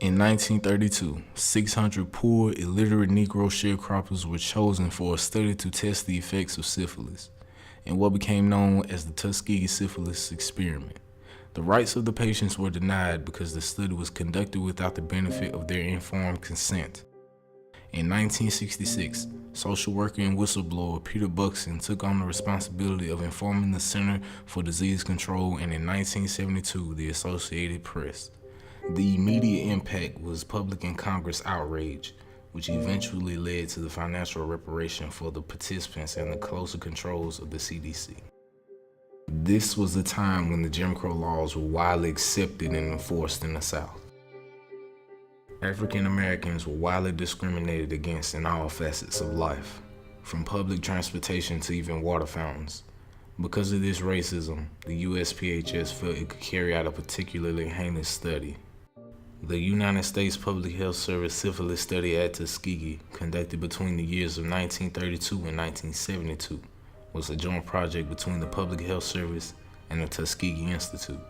In 1932, 600 poor, illiterate Negro sharecroppers were chosen for a study to test the effects of syphilis, in what became known as the Tuskegee syphilis experiment. The rights of the patients were denied because the study was conducted without the benefit of their informed consent. In 1966, social worker and whistleblower Peter Buxton took on the responsibility of informing the Center for Disease Control, and in 1972, the Associated Press. The immediate impact was public and Congress outrage, which eventually led to the financial reparation for the participants and the closer controls of the CDC. This was the time when the Jim Crow laws were widely accepted and enforced in the South. African Americans were widely discriminated against in all facets of life, from public transportation to even water fountains. Because of this racism, the USPHS felt it could carry out a particularly heinous study. The United States Public Health Service syphilis study at Tuskegee, conducted between the years of 1932 and 1972, was a joint project between the Public Health Service and the Tuskegee Institute.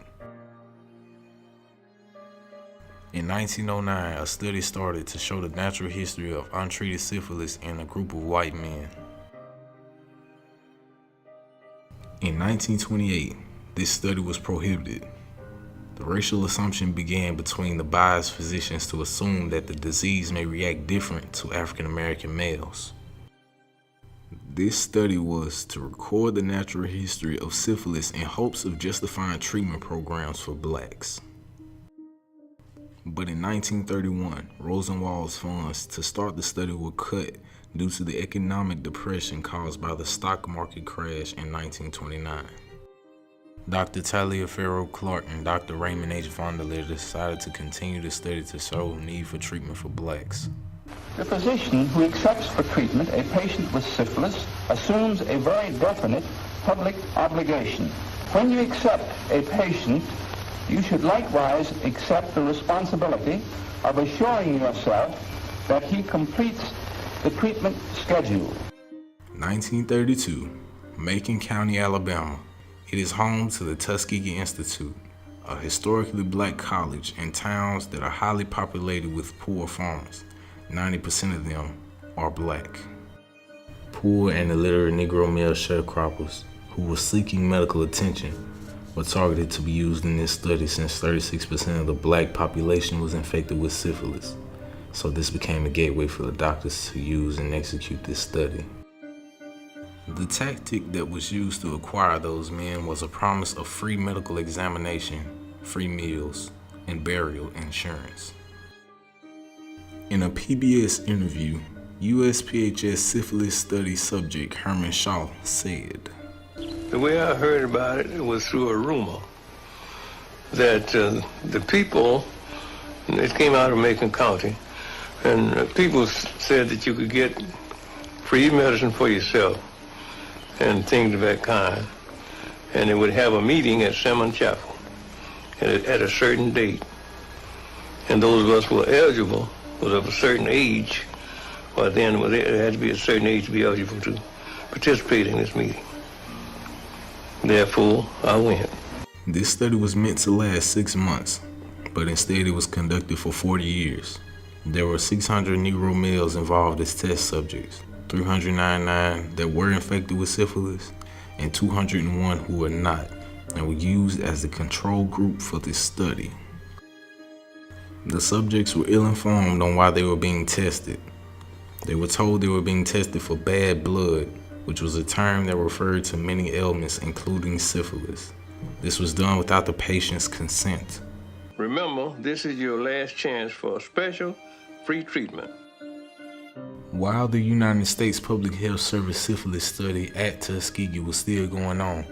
In 1909, a study started to show the natural history of untreated syphilis in a group of white men. In 1928, this study was prohibited. The racial assumption began between the biased physicians to assume that the disease may react different to African American males. This study was to record the natural history of syphilis in hopes of justifying treatment programs for blacks. But in 1931, Rosenwald's funds to start the study were cut due to the economic depression caused by the stock market crash in 1929. Dr. Taliaferro Clark and Dr. Raymond H. Vonderlehr decided to continue the study to show the need for treatment for blacks. The physician who accepts for treatment a patient with syphilis assumes a very definite public obligation. When you accept a patient, you should likewise accept the responsibility of assuring yourself that he completes the treatment schedule. 1932, Macon County, Alabama. It is home to the Tuskegee Institute, a historically black college in towns that are highly populated with poor farmers. 90% of them are black. Poor and illiterate Negro male sharecroppers who were seeking medical attention were targeted to be used in this study, since 36% of the black population was infected with syphilis. So this became a gateway for the doctors to use and execute this study. The tactic that was used to acquire those men was a promise of free medical examination, free meals, and burial insurance. In a PBS interview, USPHS syphilis study subject Herman Shaw said, "The way I heard about it was through a rumor that the people, it came out of Macon County, and people said that you could get free medicine for yourself and things of that kind, and they would have a meeting at Salmon Chapel at a certain date, and those of us who were eligible was of a certain age, or then it had to be a certain age to be eligible to participate in this meeting. Therefore, I went." This study was meant to last 6 months, but instead it was conducted for 40 years. There were 600 Negro males involved as test subjects, 399 that were infected with syphilis, and 201 who were not, and were used as the control group for this study. The subjects were ill-informed on why they were being tested. They were told they were being tested for bad blood, which was a term that referred to many ailments, including syphilis. This was done without the patient's consent. "Remember, this is your last chance for a special free treatment." While the United States Public Health Service syphilis study at Tuskegee was still going on,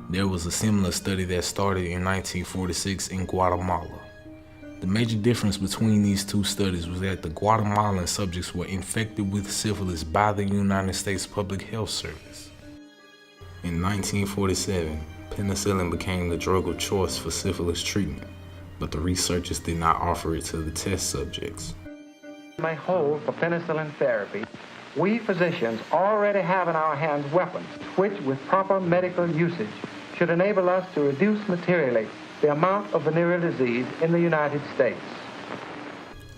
there was a similar study that started in 1946 in Guatemala. The major difference between these two studies was that the Guatemalan subjects were infected with syphilis by the United States Public Health Service. In 1947, penicillin became the drug of choice for syphilis treatment, but the researchers did not offer it to the test subjects. May hold for penicillin therapy, we physicians already have in our hands weapons which, with proper medical usage, should enable us to reduce materially the amount of venereal disease in the United States.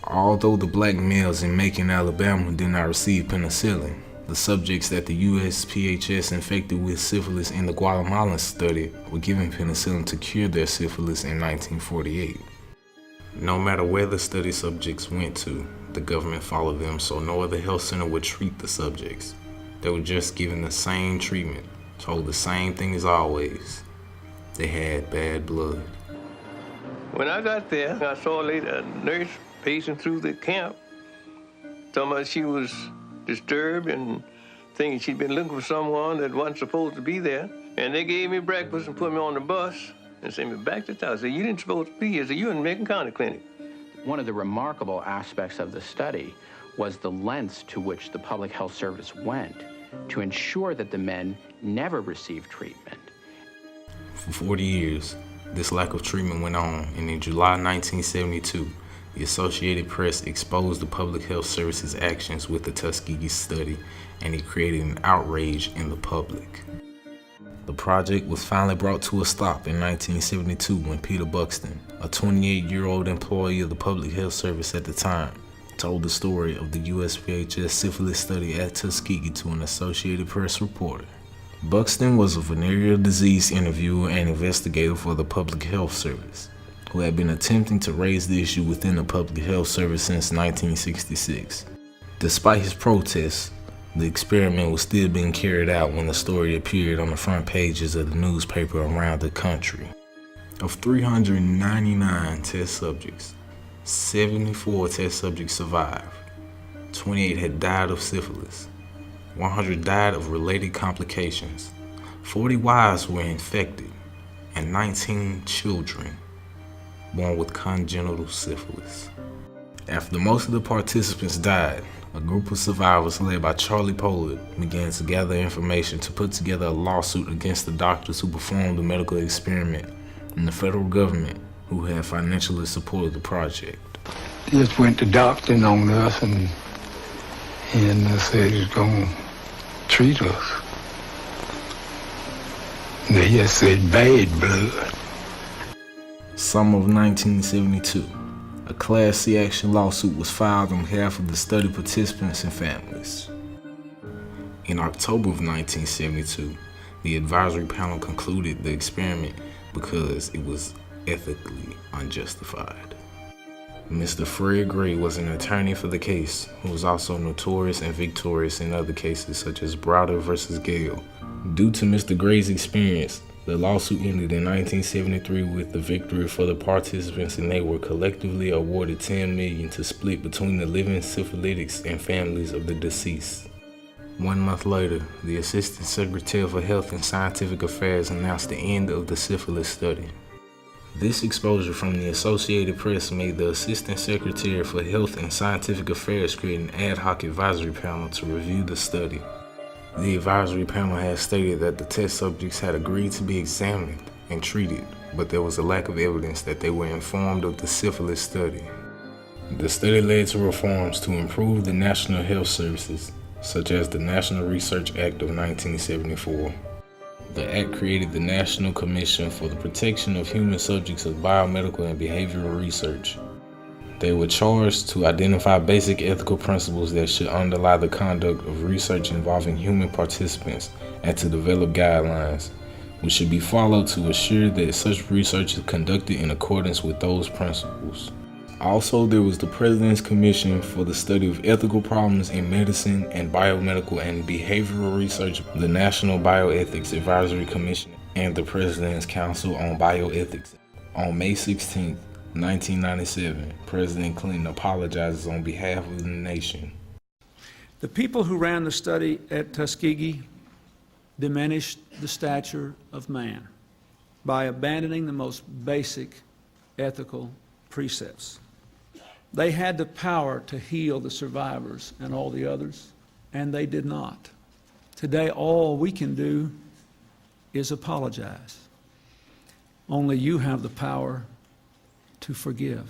Although the black males in Macon, Alabama did not receive penicillin, the subjects that the USPHS infected with syphilis in the Guatemalan study were given penicillin to cure their syphilis in 1948. No matter where the study subjects went to, the government followed them, so no other health center would treat the subjects. They were just given the same treatment, told the same thing as always. They had bad blood. When I got there, I saw a lady, a nurse pacing through the camp, talking about she was disturbed and thinking she'd been looking for someone that wasn't supposed to be there. And they gave me breakfast and put me on the bus and sent me back to town. I said, you didn't supposed to be here. I said, you're in Macon County Clinic. One of the remarkable aspects of the study was the lengths to which the Public Health Service went to ensure that the men never received treatment. For 40 years, this lack of treatment went on, and in July 1972, the Associated Press exposed the Public Health Service's actions with the Tuskegee study, and it created an outrage in the public. The project was finally brought to a stop in 1972 when Peter Buxton, a 28-year-old employee of the Public Health Service at the time, told the story of the USPHS syphilis study at Tuskegee to an Associated Press reporter. Buxton was a venereal disease interviewer and investigator for the Public Health Service, who had been attempting to raise the issue within the Public Health Service since 1966. Despite his protests, the experiment was still being carried out when the story appeared on the front pages of the newspaper around the country. Of 399 test subjects, 74 test subjects survived. 28 had died of syphilis. 100 died of related complications. 40 wives were infected, and 19 children born with congenital syphilis. After most of the participants died, a group of survivors led by Charlie Pollard began to gather information to put together a lawsuit against the doctors who performed the medical experiment and the federal government who had financially supported the project. Just went to doctoring on us and said he's going to treat us. They just said bad blood. Summer of 1972, a Class C action lawsuit was filed on behalf of the study participants and families. In October of 1972, the advisory panel concluded the experiment because it was ethically unjustified. Mr. Fred Gray was an attorney for the case, who was also notorious and victorious in other cases such as Browder versus Gale. Due to Mr. Gray's experience, the lawsuit ended in 1973 with the victory for the participants, and they were collectively awarded $10 million to split between the living syphilitics and families of the deceased. 1 month later, the Assistant Secretary for Health and Scientific Affairs announced the end of the syphilis study. This exposure from the Associated Press made the Assistant Secretary for Health and Scientific Affairs create an ad hoc advisory panel to review the study. The advisory panel had stated that the test subjects had agreed to be examined and treated, but there was a lack of evidence that they were informed of the syphilis study. The study led to reforms to improve the national health services, such as the National Research Act of 1974. The act created the National Commission for the Protection of Human Subjects of Biomedical and Behavioral Research. They were charged to identify basic ethical principles that should underlie the conduct of research involving human participants and to develop guidelines, which should be followed to assure that such research is conducted in accordance with those principles. Also, there was the President's Commission for the Study of Ethical Problems in Medicine and Biomedical and Behavioral Research, the National Bioethics Advisory Commission, and the President's Council on Bioethics. On May 16, 1997, President Clinton apologizes on behalf of the nation. The people who ran the study at Tuskegee diminished the stature of man by abandoning the most basic ethical precepts. They had the power to heal the survivors and all the others, and they did not. Today, all we can do is apologize. Only you have the power to forgive.